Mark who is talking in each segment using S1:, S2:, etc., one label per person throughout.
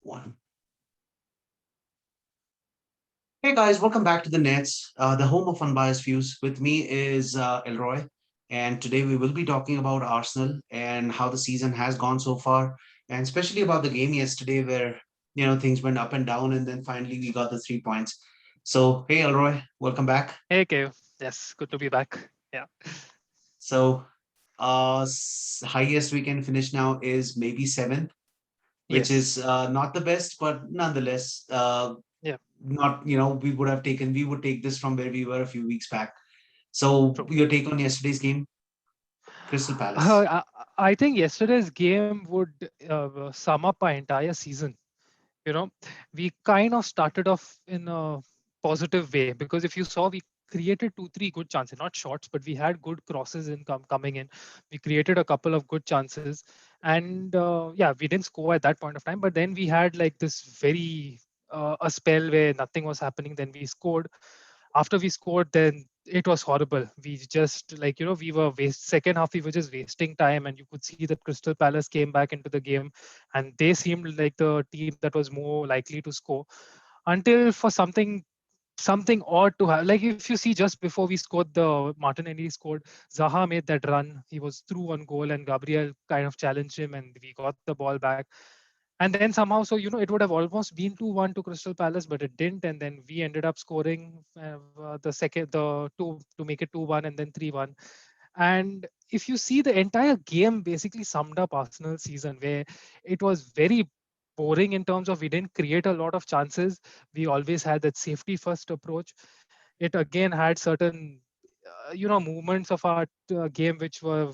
S1: One. Hey guys, welcome back to the Nets, the home of unbiased views. With me is Elroy, and today we will be talking about Arsenal and how the season has gone so far, and especially about the game yesterday where things went up and down, and then finally we got the 3 points. So hey Elroy, welcome back.
S2: Hey, Kev. Yes, good to be back. Yeah.
S1: So highest we can finish now is maybe seventh, which is
S2: Yes.
S1: not the best, but nonetheless,
S2: Yeah.
S1: not we would take this from where we were a few weeks back. So
S2: True.
S1: your take on yesterday's game, Crystal Palace.
S2: Uh, I think yesterday's game would sum up our entire season. You know, we kind of started off in a positive way because if you saw, we created two, three good chances, not shots, but we had good crosses coming in. We created a couple of good chances, and yeah, we didn't score at that point of time. But then we had like this very a spell where nothing was happening. Then we scored. After we scored, then it was horrible. We just like we were second half we were just wasting time, and you could see that Crystal Palace came back into the game, and they seemed like the team that was more likely to score until for something odd to have. Like if you see, just before we scored, the Martinelli scored, Zaha made that run. He was through on goal, and Gabriel kind of challenged him, and we got the ball back. And then somehow, so it would have almost been 2-1 to Crystal Palace, but it didn't. And then we ended up scoring the two to make it 2-1 and then 3-1. And if you see, the entire game basically summed up Arsenal's season, where it was very boring in terms of we didn't create a lot of chances. We always had that safety first approach. It again had certain movements of our game which were,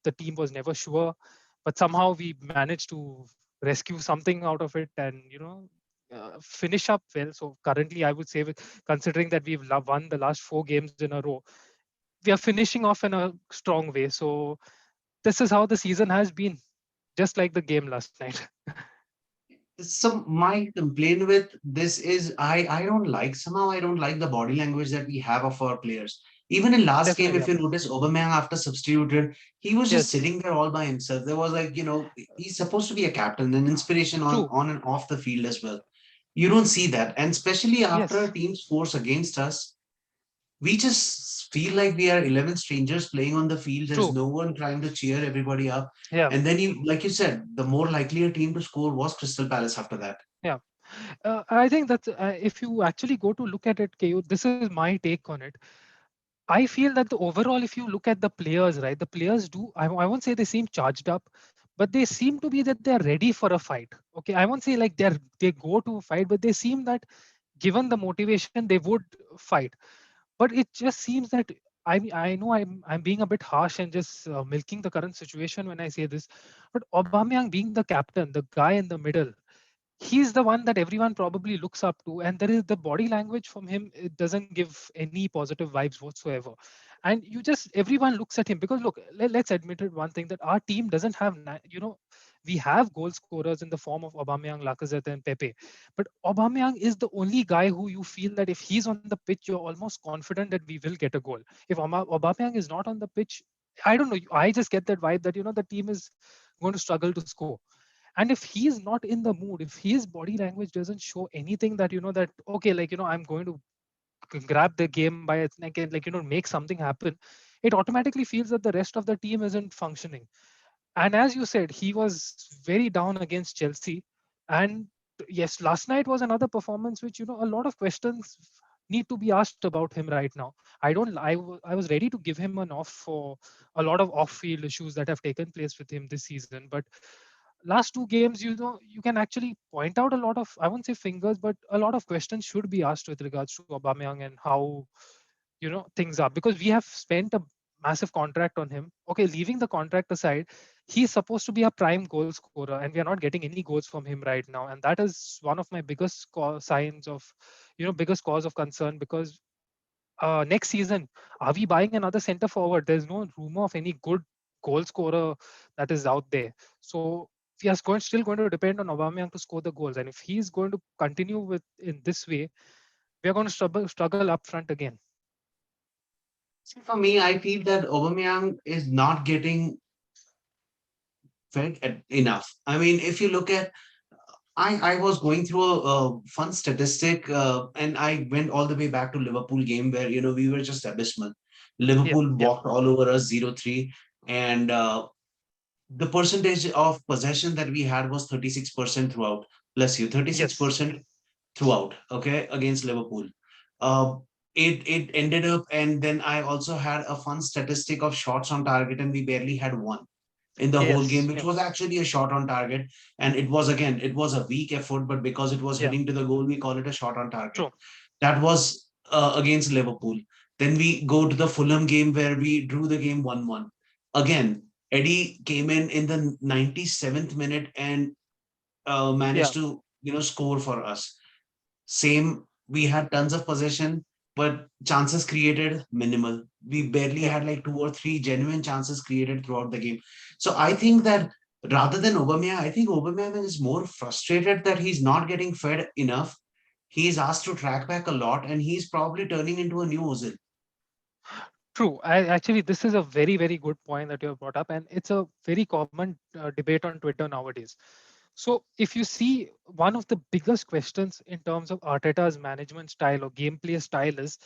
S2: the team was never sure, but somehow we managed to rescue something out of it, and finish up well. So currently I would say, considering that we've won the last 4 games in a row, we are finishing off in a strong way. So this is how the season has been, just like the game last night.
S1: So my complaint with this is I don't like the body language that we have of our players. Even in last game,
S2: Definitely,
S1: if
S2: yeah.
S1: you notice, Aubameyang after substituted, he was just
S2: Yes,
S1: sitting there all by himself. There was like, he's supposed to be a captain, an inspiration on
S2: true.
S1: on and off the field as well. You don't see that, and especially after a
S2: Yes,
S1: team scores against us, we just feel like we are 11 strangers playing on the field. There's
S2: true.
S1: no one trying to cheer everybody up.
S2: Yeah,
S1: And then like you said, the more likelier team to score was Crystal Palace after that.
S2: yeah. I think that if you actually go to look at it, KU, this is my take on it. I feel that the overall, if you look at the players, right, the players do, I won't say they seem charged up, but they seem to be that they're ready for a fight. Okay, I won't say like they go to fight, but they seem that given the motivation, they would fight. But it just seems that I know I'm being a bit harsh and just milking the current situation when I say this, but Aubameyang being the captain, the guy in the middle, he's the one that everyone probably looks up to, and there is the body language from him, it doesn't give any positive vibes whatsoever. And you just everyone looks at him because look, let's admit it one thing, that our team doesn't have we have goal scorers in the form of Aubameyang, Lacazette and Pepe, but Aubameyang is the only guy who you feel that if he's on the pitch, you're almost confident that we will get a goal. If Aubameyang is not on the pitch, I don't know, I just get that vibe that the team is going to struggle to score. And if he is not in the mood, if his body language doesn't show anything that that okay, like I'm going to grab the game by its neck and like make something happen, it automatically feels that the rest of the team isn't functioning. And as you said, he was very down against Chelsea. And yes, last night was another performance which a lot of questions need to be asked about him right now. I was ready to give him an off for a lot of off field issues that have taken place with him this season, but last 2 games, you can actually point out a lot of, I won't say fingers, but a lot of questions should be asked with regards to Aubameyang and how things are, because we have spent a massive contract on him. Okay, leaving the contract aside, he's supposed to be a prime goal scorer, and we are not getting any goals from him right now, and that is one of my biggest signs of biggest cause of concern, because next season, are we buying another center forward? There's no rumor of any good goal scorer that is out there. So we are still going to depend on Aubameyang to score the goals. And if he's going to continue with in this way, we are going to struggle up front again.
S1: See, for me, I feel that Aubameyang is not getting fed enough. I mean, if you look at I was going through a fun statistic, and I went all the way back to Liverpool game where we were just abysmal.
S2: Yeah,
S1: Liverpool
S2: yeah,
S1: walked all over us 0-3, and the percentage of possession that we had was 36% throughout. Bless you,
S2: yes,
S1: 36% throughout. Okay, against Liverpool. Uh, it ended up, and then I also had a fun statistic of shots on target, and we barely had one in the whole game,
S2: yes,
S1: which
S2: yeah,
S1: was actually a shot on target. And it was, again, it was a weak effort, but because it was
S2: yeah,
S1: heading to the goal, we call it a shot on target.
S2: true.
S1: That was against Liverpool. Then we go to the Fulham game where we drew the game 1-1. Again, Eddie came in the 97th minute and managed
S2: Yeah,
S1: to score for us. Same, we had tons of possession, but chances created minimal. We barely
S2: yeah.
S1: had like two or three genuine chances created throughout the game. So I think that rather than Aubameyang, I think Aubameyang is more frustrated that he's not getting fed enough. He's asked to track back a lot, and he's probably turning into a new Ozil.
S2: True. I actually, this is a very, very good point that you have brought up, and it's a very common debate on Twitter nowadays. So, if you see, one of the biggest questions in terms of Arteta's management style or gameplay style is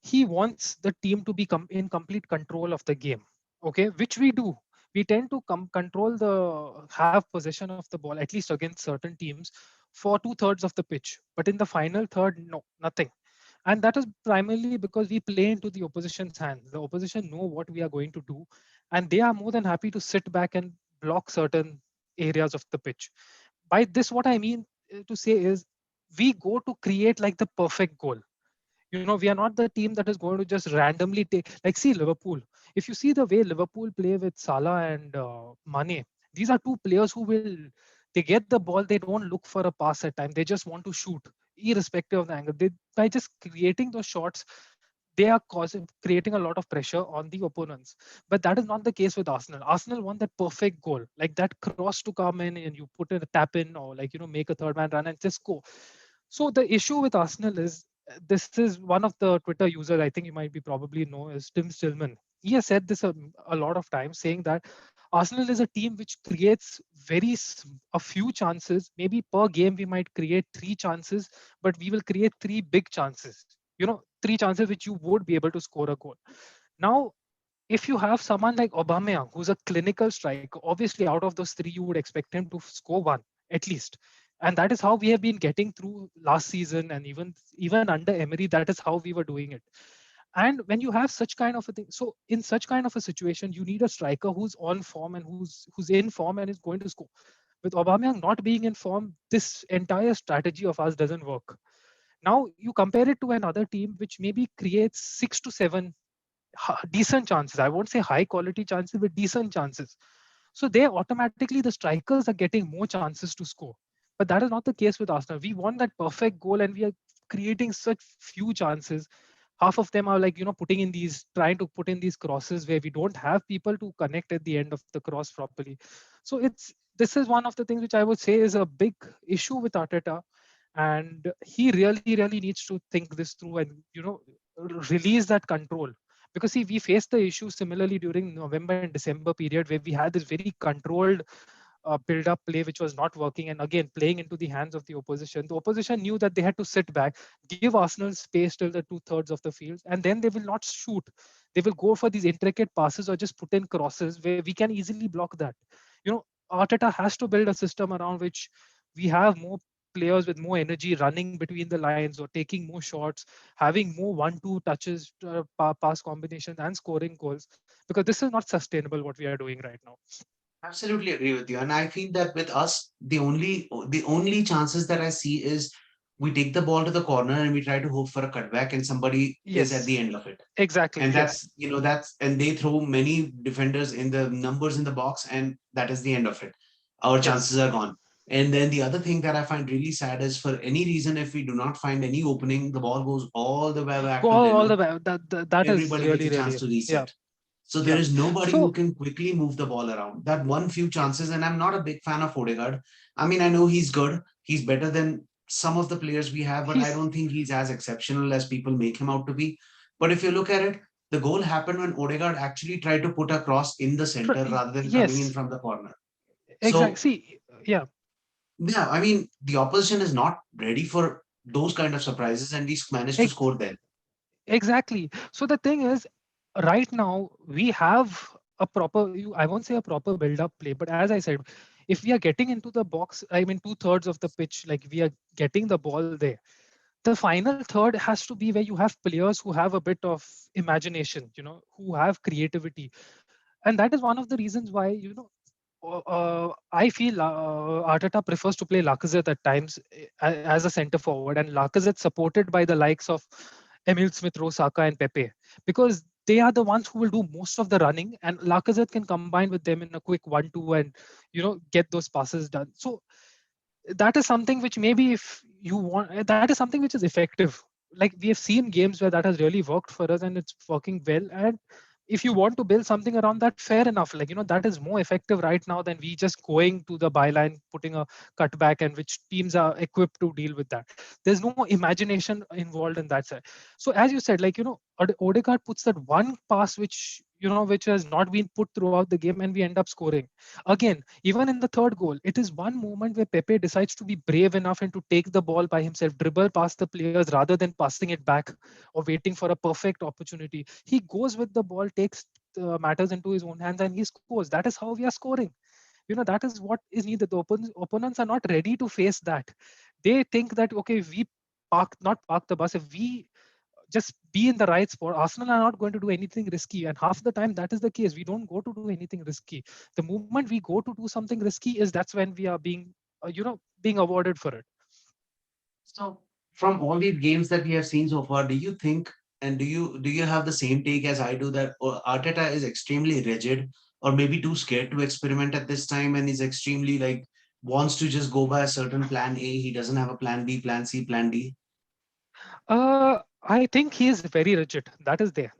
S2: he wants the team to be in complete control of the game. Okay, which we do. We tend to control have possession of the ball, at least against certain teams, for 2/3 of the pitch. But in the final third, no, nothing. And that is primarily because we play into the opposition's hands. The opposition know what we are going to do, and they are more than happy to sit back and block certain areas of the pitch. By this, what I mean to say is we go to create like the perfect goal. We are not the team that is going to just randomly take, like, see Liverpool. If you see the way Liverpool play with Salah and Mane, these are two players who will, they get the ball, they don't look for a pass at time, they just want to shoot irrespective of the angle. They, by just creating those shots, they are creating a lot of pressure on the opponents. But that is not the case with Arsenal. Arsenal want that perfect goal, like that cross to come in and you put a tap in, or like make a third man run and just go. So the issue with Arsenal is, this is one of the Twitter users, I think you might be probably know, is Tim Stillman. He has said this a lot of times, saying that Arsenal is a team which creates a few chances. Maybe per game we might create three chances, but we will create three big chances. Three chances which you would be able to score a goal. Now, if you have someone like Aubameyang, who's a clinical striker, obviously out of those three, you would expect him to score one at least, and that is how we have been getting through last season, and even under Emery, that is how we were doing it. And when you have such kind of a thing, so in such kind of a situation, you need a striker who's on form and who's in form and is going to score. With Aubameyang not being in form, this entire strategy of us doesn't work. Now you compare it to another team which maybe creates 6 to 7 decent chances. I won't say high quality chances, but decent chances. So they automatically, the strikers are getting more chances to score. But that is not the case with Arsenal. We want that perfect goal, and we are creating such few chances. Half of them are like trying to put in these crosses where we don't have people to connect at the end of the cross properly. So this is one of the things which I would say is a big issue with Arteta, and he really needs to think this through and release that control. Because see, we faced the issue similarly during November and December period, where we had this very controlled build up play which was not working, and again playing into the hands of the opposition. The opposition knew that they had to sit back, give Arsenal space till the 2/3 of the field, and then they will not shoot. They will go for these intricate passes or just put in crosses where we can easily block that. you know Arteta has to build a system around which we have more players with more energy running between the lines or taking more shots, having more 1-2 touches, pass combinations, and scoring goals. Because this is not sustainable what we are doing right now.
S1: Absolutely agree with you. And I feel that with us, the only chances that I see is we take the ball to the corner and we try to hope for a cutback, and somebody is at the
S2: Yes,
S1: end of it.
S2: exactly.
S1: And
S2: Yes,
S1: and they throw many defenders in the numbers in the box, and that is the end of it. Our
S2: yes.
S1: chances are gone. And then the other thing that I find really sad is, for any reason, if we do not find any opening, the ball goes all the way
S2: Go
S1: back to
S2: all
S1: Leno.
S2: the way. That is
S1: Everybody gets
S2: really,
S1: a chance
S2: really,
S1: to
S2: yeah,
S1: reset. So there
S2: yeah.
S1: is nobody who
S2: So,
S1: can quickly move the ball around. That one few
S2: yeah,
S1: chances, and I'm not a big fan of Odegaard. I mean, I know he's good. He's better than some of the players we have, but I
S2: he's
S1: don't think he's as exceptional as people make him out to be. But if you look at it, the goal happened when Odegaard actually tried to put a cross in the center rather than coming in
S2: yes,
S1: from the corner.
S2: exactly.
S1: So
S2: See, yeah.
S1: Yeah, I mean, the opposition is not ready for those kind of surprises, and we managed to
S2: Ex-
S1: score there.
S2: exactly. So the thing is, right now we have a proper. I won't say a proper build-up play, but as I said, if we are getting into the box, I mean, two-thirds of the pitch, like we are getting the ball there. The final third has to be where you have players who have a bit of imagination, who have creativity, and that is one of the reasons why I feel Arteta prefers to play Lacazette at times as a centre forward, and Lacazette supported by the likes of Emil Smith Rowe, Saka, and Pepe, because they are the ones who will do most of the running, and Lacazette can combine with them in a quick 1-2 and get those passes done. So that is something which maybe if you want, that is something which is effective. Like we have seen games where that has really worked for us and it's working well. And if you want to build something around that, fair enough, like that is more effective right now than we just going to the byline, putting a cutback, and which teams are equipped to deal with that. There's no imagination involved in that side. So as you said, like Odegaard puts that one pass which has not been put throughout the game, and we end up scoring again. Even in the third goal, it is one moment where Pepe decides to be brave enough and to take the ball by himself, dribble past the players rather than passing it back or waiting for a perfect opportunity. He goes with the ball, takes matters into his own hands, and he scores. That is how we are scoring. That is what is needed. The opponents are not ready to face that. They think that, okay, we not park the bus. If we just be in the right spot, Arsenal are not going to do anything risky. And half the time that is the case. We don't go to do anything risky. The moment we go to do something risky is that's when we are being awarded for it.
S1: So, from all these games that we have seen so far, do you think, and do you have the same take as I do, that Arteta is extremely rigid, or maybe too scared to experiment at this time, and is extremely like wants to just go by a certain plan A. He doesn't have a plan B, plan C, plan D.
S2: I think he is very rigid. That is there.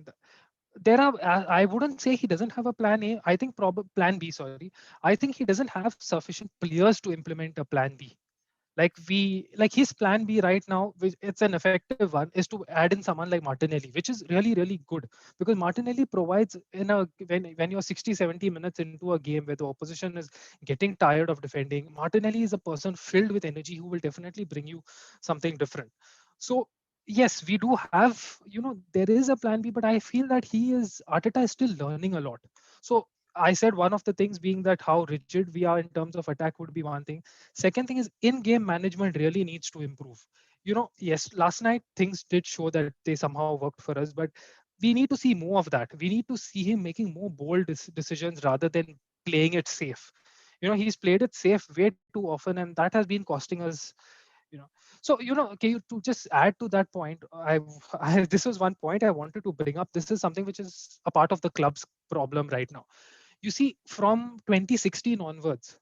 S2: There are. I wouldn't say he doesn't have a plan A. I think probably plan B. Sorry. I think he doesn't have sufficient players to implement a plan B. Like his plan B right now, which it's an effective one, is to add in someone like Martinelli, which is really really good, because Martinelli provides in a when you're 60 70 minutes into a game where the opposition is getting tired of defending. Martinelli is a person filled with energy who will definitely bring you something different. So yes, we do have, there is a plan B, but I feel that Arteta is still learning a lot. So I said one of the things being that how rigid we are in terms of attack would be one thing. Second thing is in-game management really needs to improve. Yes, last night things did show that they somehow worked for us, but we need to see more of that. We need to see him making more bold decisions rather than playing it safe. He's played it safe way too often, and that has been costing us. You know, so okay, to just add to that point, this was one point I wanted to bring up. This is something which is a part of the club's problem right now. You see, from 2016 onwards,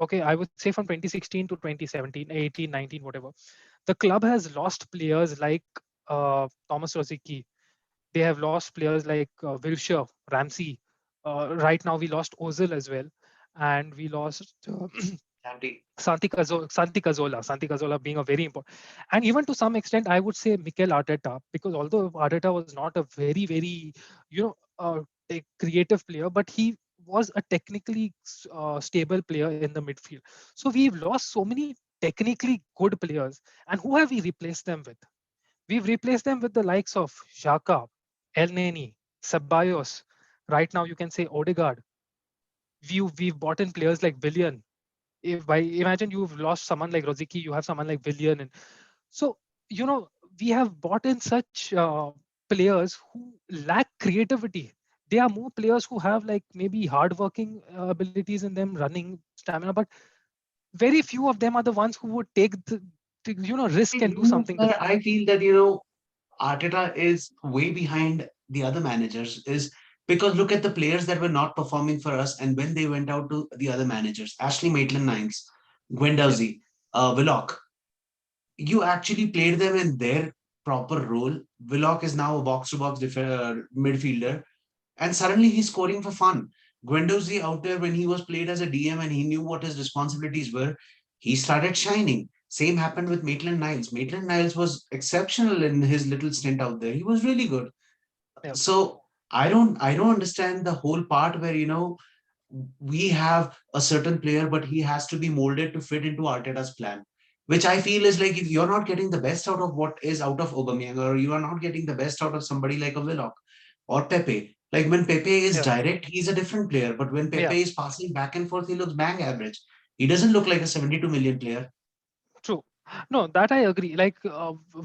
S2: okay, I would say from 2016 to 2017, 18, 19, whatever, the club has lost players like Thomas Rosicky. They have lost players like Wilshere, Ramsey. Right now, we lost Ozil as well, and we lost
S1: Andy.
S2: Santi Cazorla being a very important, and even to some extent, I would say Mikel Arteta, because although Arteta was not a very, very, creative player, but he was a technically stable player in the midfield. So we've lost so many technically good players, and who have we replaced them with? We've replaced them with the likes of Xhaka, El Neni, Ceballos. Right now, you can say Odegaard. We've bought in players like Willian. If by imagine you've lost someone like Roziki, you have someone like Willian, and so we have bought in such players who lack creativity. They are more players who have like maybe hardworking abilities in them, running stamina, but very few of them are the ones who would take risk and do something different.
S1: I feel that Arteta is way behind the other managers is because look at the players that were not performing for us and when they went out to the other managers, Ashley Maitland-Niles,
S2: Yeah,
S1: Guendouzi, Willock, you actually played them in their proper role. Willock is now a box-to-box midfielder, and suddenly he's scoring for fun. Guendouzi out there when he was played as a DM and he knew what his responsibilities were, he started shining. Same happened with Maitland Niles. Maitland Niles was exceptional in his little stint out there. He was really good.
S2: yeah,
S1: So I don't understand the whole part where we have a certain player, but he has to be molded to fit into Arteta's plan. Which I feel is like if you're not getting the best out of what is out of Aubameyang, or you are not getting the best out of somebody like a Willock or Pepe. Like when Pepe is
S2: Yeah,
S1: direct, he's a different player. But when
S2: yeah.
S1: Pepe is passing back and forth, he looks bang average. He doesn't look like a 72 million player.
S2: True. No, that I agree. Like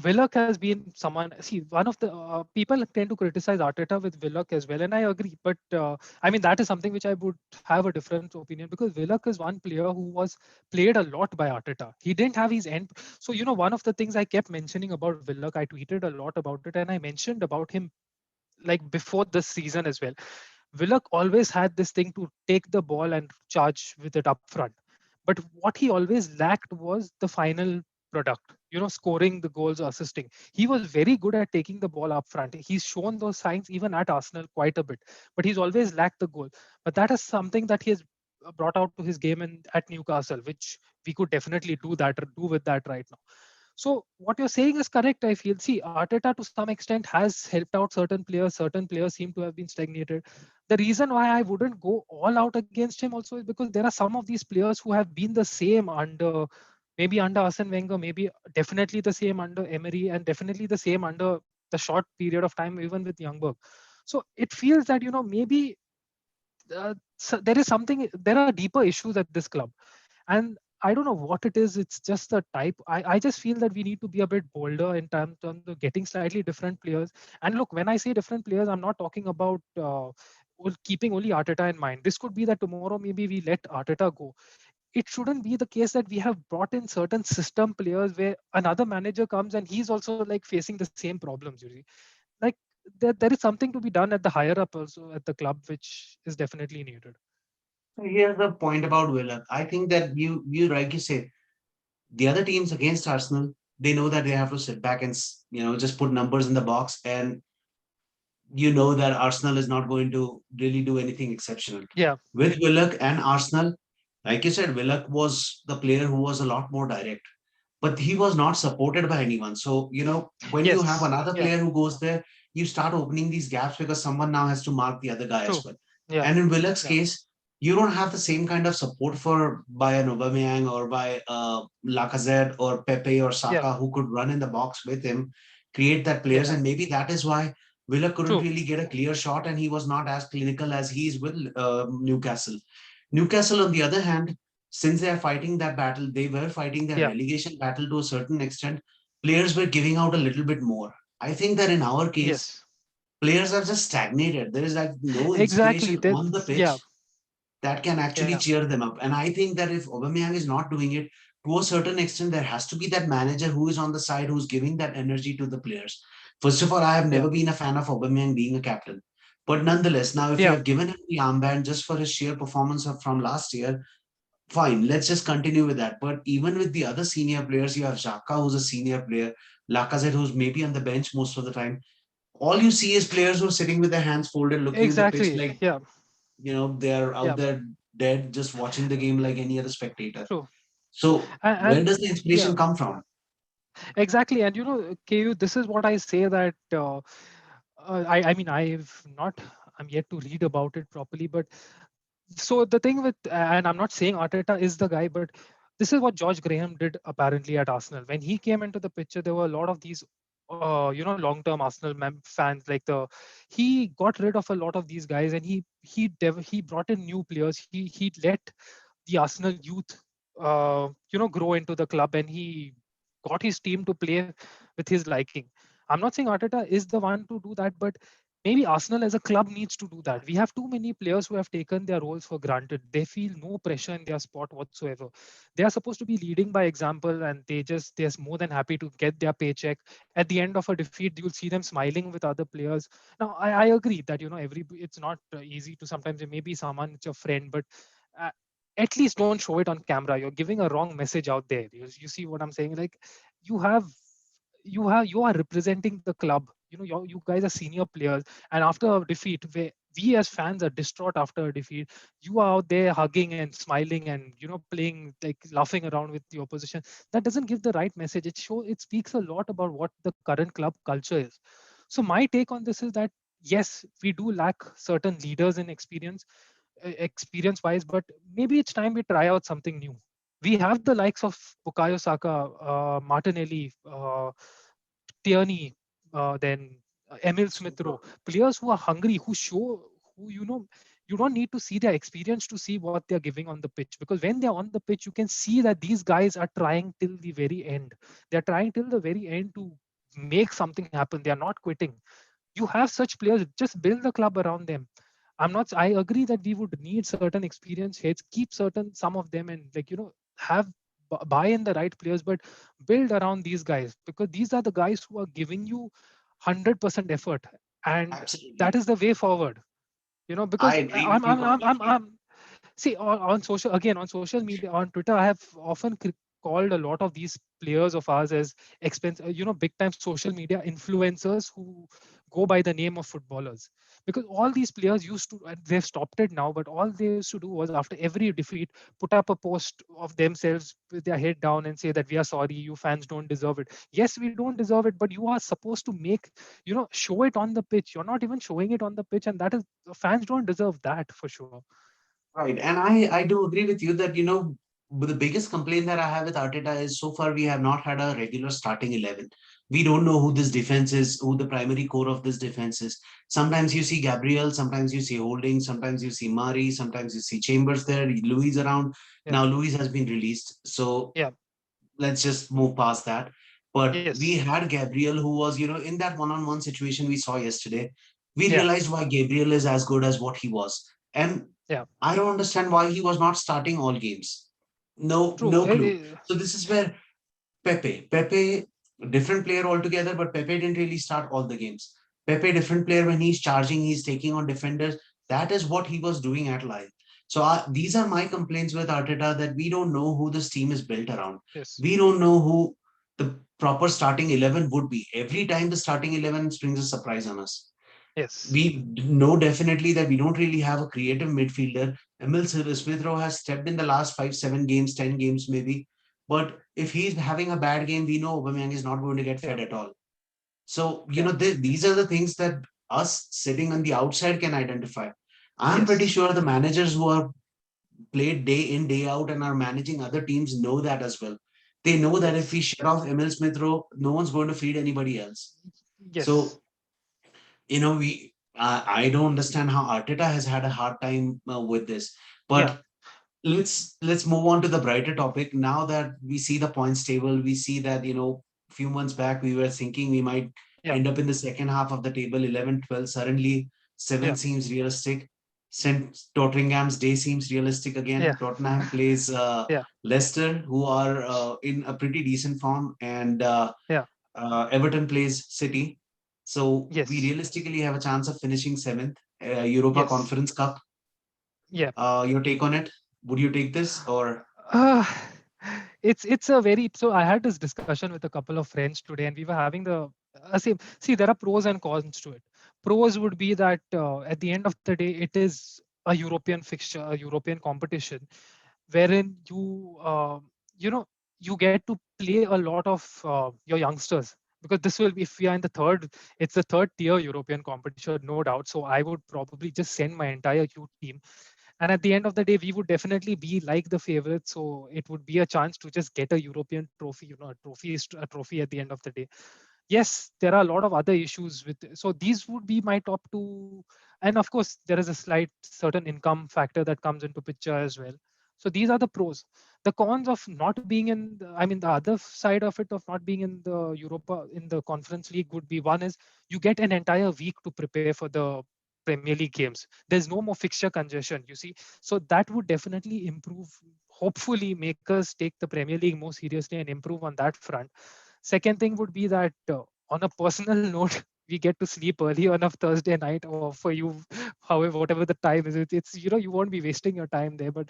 S2: Willock has been someone. See, one of the people tend to criticize Arteta with Willock as well, and I agree. But I mean, that is something which I would have a different opinion, because Willock is one player who was played a lot by Arteta. He didn't have his end. So one of the things I kept mentioning about Willock, I tweeted a lot about it, and I mentioned about him like before this season as well. Willock always had this thing to take the ball and charge with it up front. But what he always lacked was the final product, scoring the goals or assisting. He was very good at taking the ball up front. He's shown those signs even at Arsenal quite a bit, but he's always lacked the goal. But that is something that he has brought out to his game at Newcastle, which we could definitely do with that right now. So what you're saying is correct, I feel. See, Arteta to some extent has helped out certain players. Certain players seem to have been stagnated. The reason why I wouldn't go all out against him also is because there are some of these players who have been the same under maybe under Arsene Wenger, maybe definitely the same under Emery, and definitely the same under the short period of time even with Youngberg. So it feels that maybe there is something, there are deeper issues at this club, and I don't know what it is. It's just the type. I just feel that we need to be a bit bolder in terms of getting slightly different players. And look, when I say different players, I'm not talking about keeping only Arteta in mind. This could be that tomorrow maybe we let Arteta go. It shouldn't be the case that we have brought in certain system players where another manager comes and he's also like facing the same problems, usually. Like there is something to be done at the higher up also at the club, which is definitely needed.
S1: Here's the point about Willock. I think that you like you say the other teams against Arsenal, they know that they have to sit back and just put numbers in the box, and you know that Arsenal is not going to really do anything exceptional.
S2: Yeah.
S1: With Willock and Arsenal, like you said, Willock was the player who was a lot more direct, but he was not supported by anyone. So, when you have
S2: Yes.
S1: another
S2: Yeah.
S1: player who goes there, you start opening these gaps because someone now has to mark the other guy as
S2: True.
S1: well.
S2: Yeah.
S1: And in Willock's
S2: Yeah.
S1: case, you don't have the same kind of support for by an Aubameyang or by Lacazette or Pepe or
S2: Yeah.
S1: Saka who could run in the box with him, create that players,
S2: Yeah.
S1: and maybe that is why Villa couldn't
S2: True.
S1: really get a clear shot, and he was not as clinical as he is with Newcastle. Newcastle, on the other hand, since they are fighting that battle, they were fighting their
S2: Yeah.
S1: relegation battle to a certain extent. Players were giving out a little bit more. I think that in our case,
S2: Yes.
S1: players are just stagnated. There is like no
S2: Exactly.
S1: inspiration on the
S2: That's yeah.
S1: pitch that can actually
S2: Yeah.
S1: cheer them up. And I think that if Aubameyang is not doing it, to a certain extent, there has to be that manager who is on the side, who's giving that energy to the players. First of all, I have
S2: Yeah.
S1: never been a fan of Aubameyang being a captain. But nonetheless, now if you
S2: Yeah.
S1: have given him the armband just for his sheer performance from last year, fine, let's just continue with that. But even with the other senior players, you have Xhaka, who's a senior player, Lacazette, who's maybe on the bench most of the time. All you see is players who are sitting with their hands folded, looking at the pitch
S2: Exactly.
S1: like,
S2: Yeah.
S1: they're out
S2: Yeah.
S1: there dead, just watching the game like any other spectator.
S2: True.
S1: So where
S2: And
S1: does the
S2: yeah.
S1: inspiration come from?
S2: Exactly. And KU, this is what I say that I mean I'm yet to read about it properly, but so the thing with, and I'm not saying Arteta is the guy, but this is what George Graham did apparently at Arsenal. When he came into the picture, there were a lot of these long-term Arsenal fans, like he got rid of a lot of these guys, and he brought in new players. He let the Arsenal youth grow into the club, and he got his team to play with his liking. I'm not saying Arteta is the one to do that, but maybe Arsenal as a club needs to do that. We have too many players who have taken their roles for granted. They feel no pressure in their spot whatsoever. They are supposed to be leading by example, and they're more than happy to get their paycheck. At the end of a defeat, you'll see them smiling with other players. Now, I agree that every it's not easy to, sometimes it may be someone, it's your friend, but uh, at least don't show it on camera. You're giving a wrong message out there. You see what I'm saying? Like you have you are representing the club. You guys are senior players, and after a defeat, we as fans are distraught after a defeat. You are out there hugging and smiling and playing, like laughing around with the opposition. That doesn't give the right message. It speaks a lot about what the current club culture is. So my take on this is that yes, we do lack certain leaders in experience. experience wise, but maybe it's time we try out something new. We have the likes of Bukayo Saka, Martinelli, Tierney, then Emil Smith Rowe, players who are hungry, who show, who you don't need to see their experience to see what they're giving on the pitch, because when they're on the pitch, you can see that these guys are trying till the very end. They're trying till the very end to make something happen. They are not quitting. You have such players, just build the club around them. I agree that we would need certain experienced heads, keep certain some of them, and have buy in the right players, but build around these guys, because these are the guys who are giving you 100% effort, and that
S1: Absolutely.
S2: is the way forward.
S1: I
S2: Because
S1: agree with you completely.
S2: I'm see on social, again, on social media, on Twitter, I have often called a lot of these players of ours as big time social media influencers who go by the name of footballers. Because all these players used to, and they've stopped it now, but all they used to do was after every defeat, put up a post of themselves with their head down and say that we are sorry, you fans don't deserve it. Yes, we don't deserve it, but you are supposed to show it on the pitch. You're not even showing it on the pitch, and that is, fans don't deserve that for sure.
S1: Right. And I do agree with you that, the biggest complaint that I have with Arteta is so far we have not had a regular starting 11. We don't know who this defense is, who the primary core of this defense is. Sometimes you see Gabriel, sometimes you see Holding, sometimes you see Mari, sometimes you see Chambers there, Louis around.
S2: Yeah,
S1: Now Louis has been released. So
S2: yeah,
S1: let's just move past that. But
S2: yes,
S1: we had Gabriel, who was, in that one-on-one situation we saw yesterday. We
S2: yeah,
S1: realized why Gabriel is as good as what he was. And
S2: yeah.
S1: I don't understand why he was not starting all games. No,
S2: True.
S1: no clue. So this is where Pepe, different player altogether, but Pepe didn't really start all the games. Pepe, different player when he's charging, he's taking on defenders. That is what he was doing at live. So these are my complaints with Arteta, that we don't know who this team is built around.
S2: Yes,
S1: We don't know who the proper starting 11 would be. Every time the starting 11 brings a surprise on us.
S2: yes,
S1: We know definitely that we don't really have a creative midfielder. Emil Smith Rowe has stepped in the last 5, 7 games, 10 games maybe. But if he's having a bad game, we know Aubameyang is not going to get
S2: yeah,
S1: fed at all. So
S2: yeah,
S1: these are the things that us sitting on the outside can identify. I'm pretty
S2: yes,
S1: sure the managers who are played day in day out and are managing other teams know that as well. They know that if we
S2: yes,
S1: shut off Emil Smith Rowe, no one's going to feed anybody else.
S2: yes,
S1: So we I don't understand how Arteta has had a hard time with this.
S2: yeah,
S1: But let's move on to the brighter topic. Now that we see the points table, we see that a few months back we were thinking we might
S2: yeah,
S1: end up in the second half of the table, 11, 12. Suddenly, 7
S2: yeah,
S1: seems realistic. Tottenham's day seems realistic again.
S2: yeah,
S1: Tottenham plays
S2: yeah,
S1: Leicester, who are in a pretty decent form, and
S2: yeah,
S1: Everton plays City. So we
S2: yes,
S1: realistically have a chance of finishing seventh. Europa
S2: yes,
S1: Conference Cup.
S2: yeah.
S1: Your take on it? Would you take this or?
S2: Uh, it's a very, so I had this discussion with a couple of friends today, and we were having the same. See, there are pros and cons to it. Pros would be that at the end of the day, it is a European fixture, a European competition, wherein you know you get to play a lot of your youngsters, because this will be, if we are in the third, it's the third tier European competition, no doubt. So I would probably just send my entire youth team, and at the end of the day we would definitely be like the favorites, so it would be a chance to just get a European trophy. A trophy is a trophy at the end of the day. Yes, there are a lot of other issues with, so these would be my top two. And of course there is a slight certain income factor that comes into picture as well. So these are the pros. The cons of not being in I mean, the other side of it, of not being in the Europa, in the Conference League, would be, one is you get an entire week to prepare for the Premier League games. There's no more fixture congestion, you see. So that would definitely improve, hopefully make us take the Premier League more seriously and improve on that front. Second thing would be that on a personal note, we get to sleep early on a Thursday night, or for you, however, whatever the time is, it's you won't be wasting your time there. But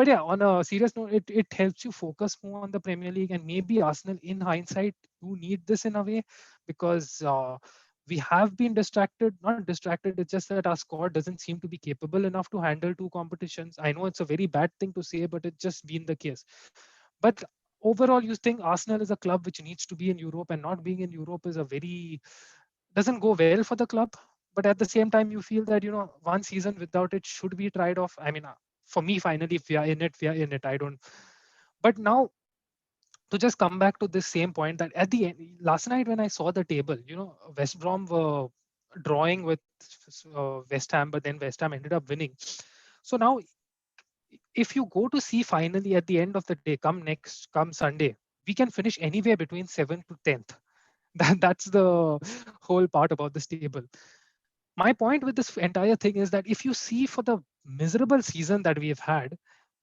S2: yeah, on a serious note, it helps you focus more on the Premier League, and maybe Arsenal, in hindsight, do need this in a way, because we have been distracted, not distracted. It's just that our squad doesn't seem to be capable enough to handle two competitions. I know it's a very bad thing to say, but it's just been the case. But overall, you think Arsenal is a club which needs to be in Europe, and not being in Europe is a very, doesn't go well for the club. but at the same time you feel that one season without it should be tried off. I mean, for me, finally, if we are in it, we are in it. I don't. But now, to just come back to this same point, that at the end, last night when I saw the table, West Brom were drawing with West Ham, but then West Ham ended up winning. So now, if you go to see finally at the end of the day, come Sunday, we can finish anywhere between 7th to 10th. That's the whole part about this table. My point with this entire thing is that if you see for the miserable season that we've had,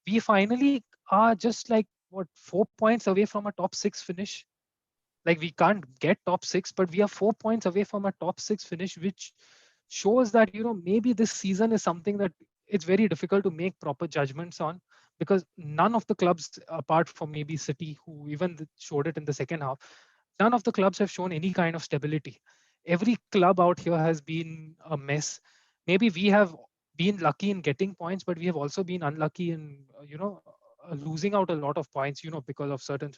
S2: we finally are just like what, 4 points away from a top six finish. Like, we can't get top six, but we are 4 points away from a top six finish, which shows that maybe this season is something that it's very difficult to make proper judgments on, because none of the clubs, apart from maybe City, who even showed it in the second half, none of the clubs have shown any kind of stability. Every club out here has been a mess. Maybe we have been lucky in getting points, but we have also been unlucky in losing out a lot of points, because of certain.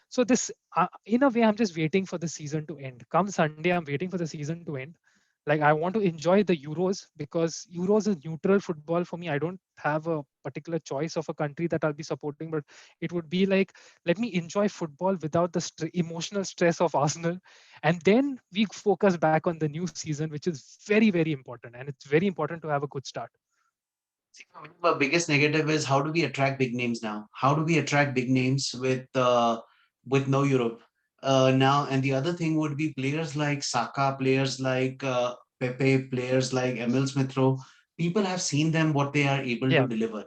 S2: So this, in a way, I'm just waiting for the season to end. Come Sunday, I'm waiting for the season to end. Like, I want to enjoy the Euros, because Euros is neutral football for me. I don't have a particular choice of a country that I'll be supporting, but it would be like, let me enjoy football without the emotional stress of Arsenal, and then we focus back on the new season, which is very, very important, and it's very important to have a good start.
S1: See, for me, the biggest negative is how do we attract big names now? How do we attract big names with no Europe now? And the other thing would be players like Saka, players like Pepe, players like Emil Smith Rowe. People have seen them what they are able to
S2: Yeah,
S1: deliver.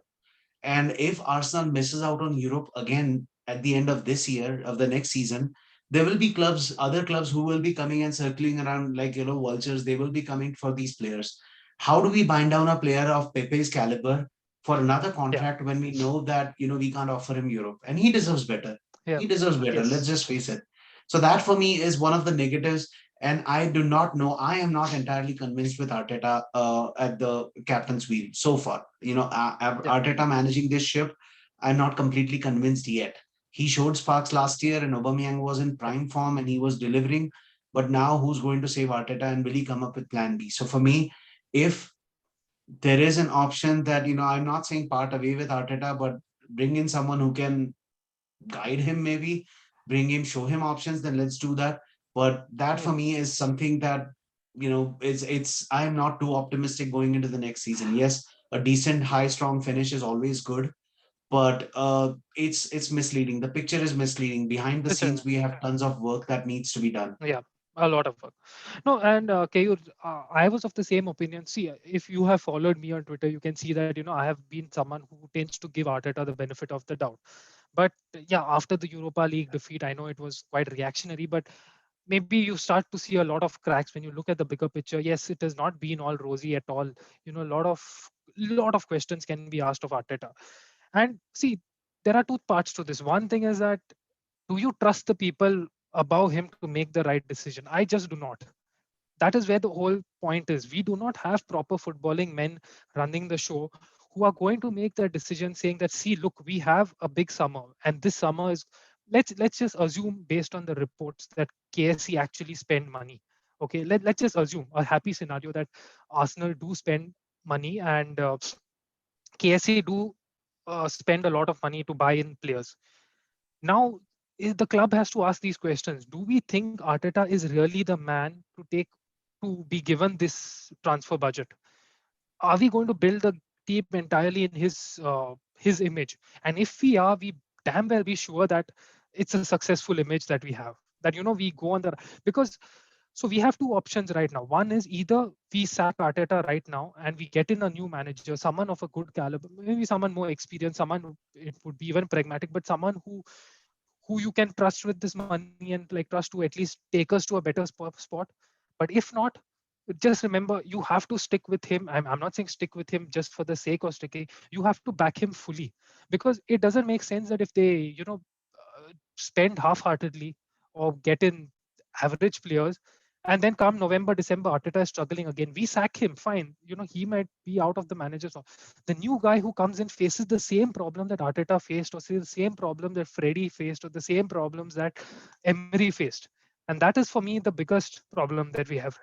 S1: And if Arsenal misses out on Europe again at the end of this year, of the next season, there will be clubs, other clubs who will be coming and circling around like, vultures. They will be coming for these players. How do we bind down a player of Pepe's caliber for another
S2: yeah,
S1: contract when we know that, we can't offer him Europe? And he deserves better.
S2: yeah.
S1: He deserves better. Let's
S2: Yes,
S1: just face it. So that for me is one of the negatives. And I do not know. I am not entirely convinced with Arteta at the captain's wheel so far.
S2: yeah,
S1: Arteta managing this ship, I'm not completely convinced yet. He showed sparks last year, and Aubameyang was in
S2: yeah.
S1: prime form and he was delivering. But now, who's going to save Arteta, and will he come up with Plan B? So for me, if there is an option that I'm not saying part away with Arteta, but bring in someone who can guide him, maybe bring him, show him options, then let's do that. But that for
S2: Yeah.
S1: me is something that it's I'm not too optimistic going into the next season. Yes, a decent high strong finish is always good, but it's misleading. The picture is misleading. Behind the
S2: It's a,
S1: scenes we have tons of work that needs to be done.
S2: yeah, a lot of work. No, and Keyur, I was of the same opinion. See, if you have followed me on Twitter, you can see that I have been someone who tends to give Arteta the benefit of the doubt. But yeah, after the Europa League defeat, I know it was quite reactionary, but maybe you start to see a lot of cracks when you look at the bigger picture. Yes, it has not been all rosy at all. A lot of questions can be asked of Arteta. And see, there are two parts to this. One thing is that, do you trust the people above him to make the right decision? I just do not. That is where the whole point is. We do not have proper footballing men running the show who are going to make their decision saying that, see, look, we have a big summer, and this summer is, let's just assume, based on the reports, that KSC actually spend money. Okay, let's just assume a happy scenario that Arsenal do spend money, and KSC do spend a lot of money to buy in players. Now, the club has to ask these questions. Do we think Arteta is really the man to be given this transfer budget? Are we going to build the team entirely in his image? And if we are, we damn well be sure that it's a successful image that we have. That we go on the, because, so we have two options right now. One is either we sack Arteta right now and we get in a new manager, someone of a good caliber, maybe someone more experienced, someone it would be even pragmatic, but someone who you can trust with this money and like trust to at least take us to a better spot. But if not, just remember, you have to stick with him. I'm not saying stick with him just for the sake of sticking. You have to back him fully, because it doesn't make sense that if they spend half-heartedly or get in average players, and then come November, December, Arteta is struggling again. We sack him, fine. He might be out of the manager's. The new guy who comes in faces the same problem that Arteta faced, or say the same problem that Freddie faced, or the same problems that Emery faced. And that is for me the biggest problem that we have.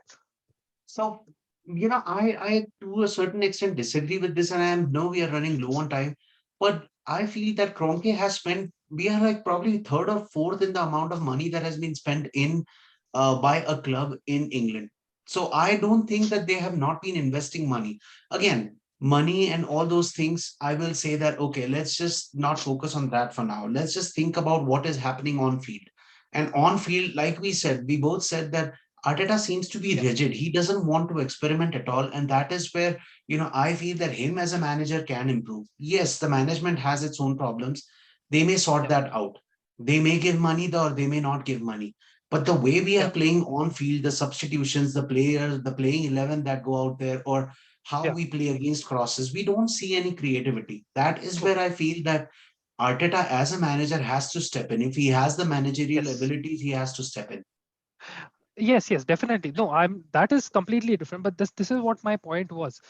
S1: So I to a certain extent disagree with this, and I know we are running low on time, but I feel that Kroenke has spent, we are like probably third or fourth in the amount of money that has been spent in by a club in England. So I don't think that they have not been investing money. Again, money and all those things, I will say that, okay, let's just not focus on that for now. Let's just think about what is happening on field. And on field, like we said, we both said that Arteta seems to be
S2: Yeah,
S1: rigid. He doesn't want to experiment at all. And that is where, I feel that him as a manager can improve. Yes, the management has its own problems. They may sort
S2: yeah,
S1: that out. They may give money or they may not give money. But the way we are
S2: yeah,
S1: playing on field, the substitutions, the players, the playing 11 that go out there, or how
S2: yeah.
S1: we play against crosses, we don't see any creativity. That is
S2: True.
S1: where I feel that Arteta as a manager has to step in. If he has the managerial
S2: Yes.
S1: abilities, he has to step in.
S2: Yes, yes, definitely. No, I'm that is completely different. But this is what my point was,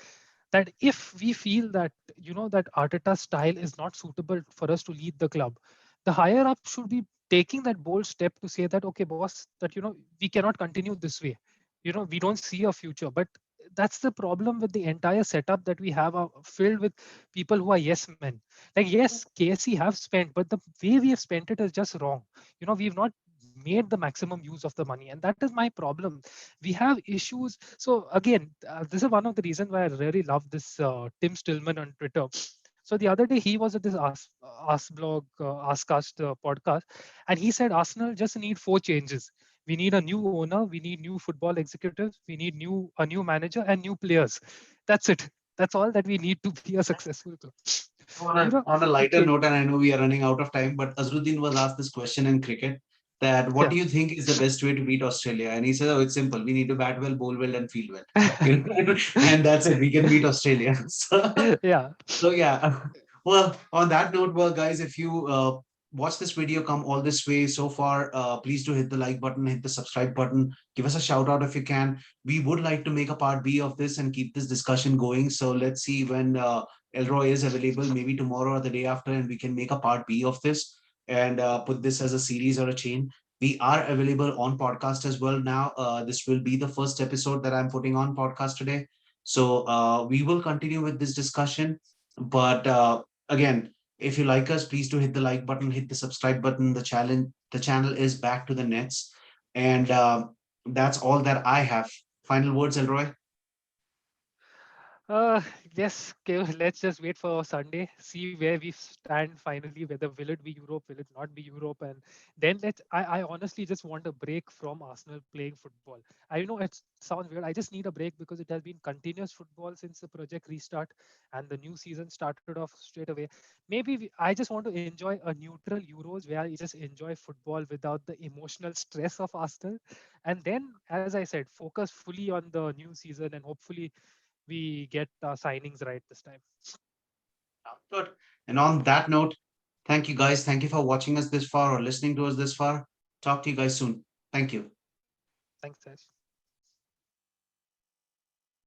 S2: that if we feel that that Arteta's style is not suitable for us to lead the club, the higher up should be taking that bold step to say that, okay, boss, that we cannot continue this way. We don't see a future. But that's the problem with the entire setup that we have, filled with people who are yes men. Like, yes, KSC have spent, but the way we have spent it is just wrong. We've not made the maximum use of the money, and that is my problem. We have issues. So again, this is one of the reasons why I really love this Tim Stillman on Twitter. So the other day he was at this Ask Blog, Askcast podcast, and he said Arsenal just need four changes. We need a new owner, we need new football executives, we need a new manager and new players. That's it. That's all that we need to be a successful club.
S1: On a lighter
S2: Okay,
S1: note, and I know we are running out of time, but Azruddin was asked this question in cricket that what
S2: yeah.
S1: do you think is the best way to beat Australia? And he said, oh, it's simple. We need to bat well, bowl well, and field well. And that's it. We can beat Australia.
S2: Yeah.
S1: So yeah, well, on that note, well, guys, if you watch this video, come all this way so far, please do hit the like button, hit the subscribe button, give us a shout out if you can. We would like to make a part B of this and keep this discussion going. So let's see when Elroy is available, maybe tomorrow or the day after, and we can make a part B of this and put this as a series or a chain. We are available on podcast as well now. This will be the first episode that I'm putting on podcast today. So we will continue with this discussion, but again, if you like us, please do hit the like button, hit the subscribe button. The channel is back to the nets, and that's all that I have. Final words, Elroy.
S2: Uh, yes, okay, let's just wait for Sunday, see where we stand finally, whether will it be Europe, will it not be Europe, and then I honestly just want a break from Arsenal playing football. I know it sounds weird. I just need a break because it has been continuous football since the project restart and the new season started off straight away. Maybe I just want to enjoy a neutral Euros where I just enjoy football without the emotional stress of Arsenal, and then, as I said, focus fully on the new season and hopefully we get signings right this time.
S1: Good. And on that note, thank you guys. Thank you for watching us this far or listening to us this far. Talk to you guys soon. Thank you.
S2: Thanks, guys.